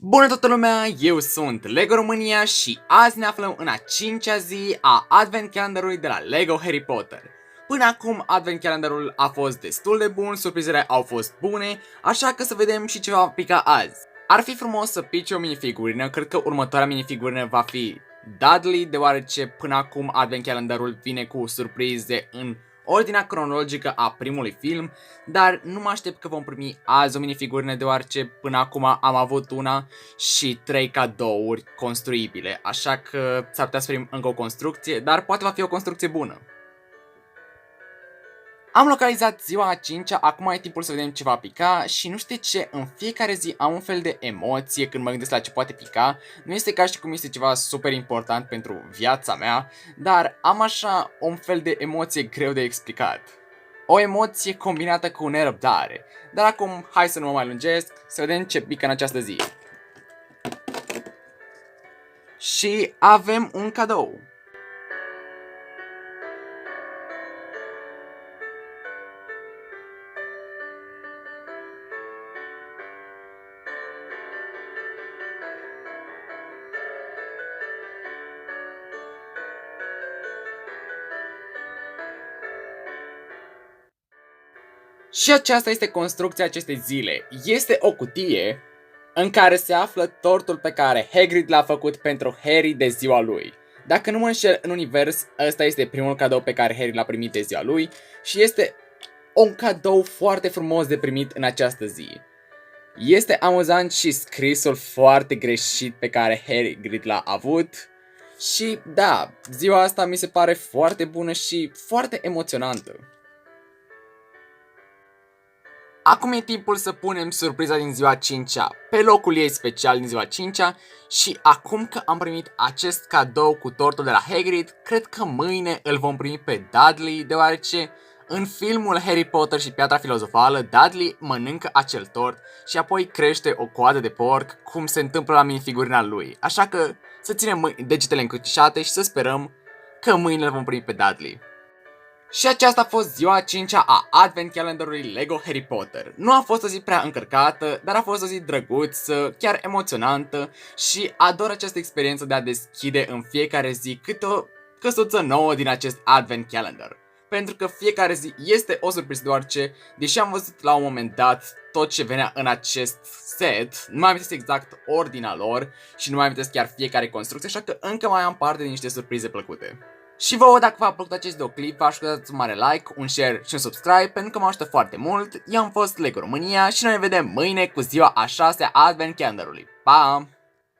Bună toată lumea, eu sunt LEGO România și azi ne aflăm în a 5-a zi a Advent Calendarului de la LEGO Harry Potter. Până acum Advent Calendarul a fost destul de bun, surprizele au fost bune, așa că să vedem și ce va pica azi. Ar fi frumos să pice o minifigurină, cred că următoarea minifigurină va fi Dudley, deoarece până acum Advent Calendarul vine cu surprize în ordinea cronologică a primului film, dar nu mă aștept că vom primi azi o minifigurină deoarece până acum am avut una și 3 cadouri construibile, așa că s-ar putea să primim încă o construcție, dar poate va fi o construcție bună. Am localizat ziua a 5-a, acum e timpul să vedem ce va pica și nu știu ce, în fiecare zi am un fel de emoție când mă gândesc la ce poate pica. Nu este ca și cum este ceva super important pentru viața mea, dar am așa un fel de emoție greu de explicat. O emoție combinată cu nerăbdare. Dar acum, hai să nu mă mai lungesc, să vedem ce pică în această zi. Și avem un cadou. Și aceasta este construcția acestei zile. Este o cutie în care se află tortul pe care Hagrid l-a făcut pentru Harry de ziua lui. Dacă nu mă înșel în univers, ăsta este primul cadou pe care Harry l-a primit de ziua lui și este un cadou foarte frumos de primit în această zi. Este amuzant și scrisul foarte greșit pe care Hagrid l-a avut. Și da, ziua asta mi se pare foarte bună și foarte emoționantă. Acum e timpul să punem surpriza din ziua 5-a pe locul ei special din ziua 5-a și acum că am primit acest cadou cu tortul de la Hagrid, cred că mâine îl vom primi pe Dudley, deoarece în filmul Harry Potter și Piatra Filozofală, Dudley mănâncă acel tort și apoi crește o coadă de porc, cum se întâmplă la minifigurina lui. Așa că să ținem degetele încrucișate și să sperăm că mâine îl vom primi pe Dudley. Și aceasta a fost ziua 5-a a Advent Calendarului LEGO Harry Potter. Nu a fost o zi prea încărcată, dar a fost o zi drăguță, chiar emoționantă și ador această experiență de a deschide în fiecare zi câte o căsuță nouă din acest Advent Calendar. Pentru că fiecare zi este o surpriză, deoarece, deși am văzut la un moment dat tot ce venea în acest set, nu mai amintesc exact ordinea lor și nu mai amintesc chiar fiecare construcție, așa că încă mai am parte de niște surprize plăcute. Și vouă, dacă v-a plăcut acest videoclip, vă aș un mare like, un share și un subscribe pentru că mă ajută foarte mult. Eu am fost LEGO România și noi ne vedem mâine cu ziua a 6-a Advent Calendarului. Pa!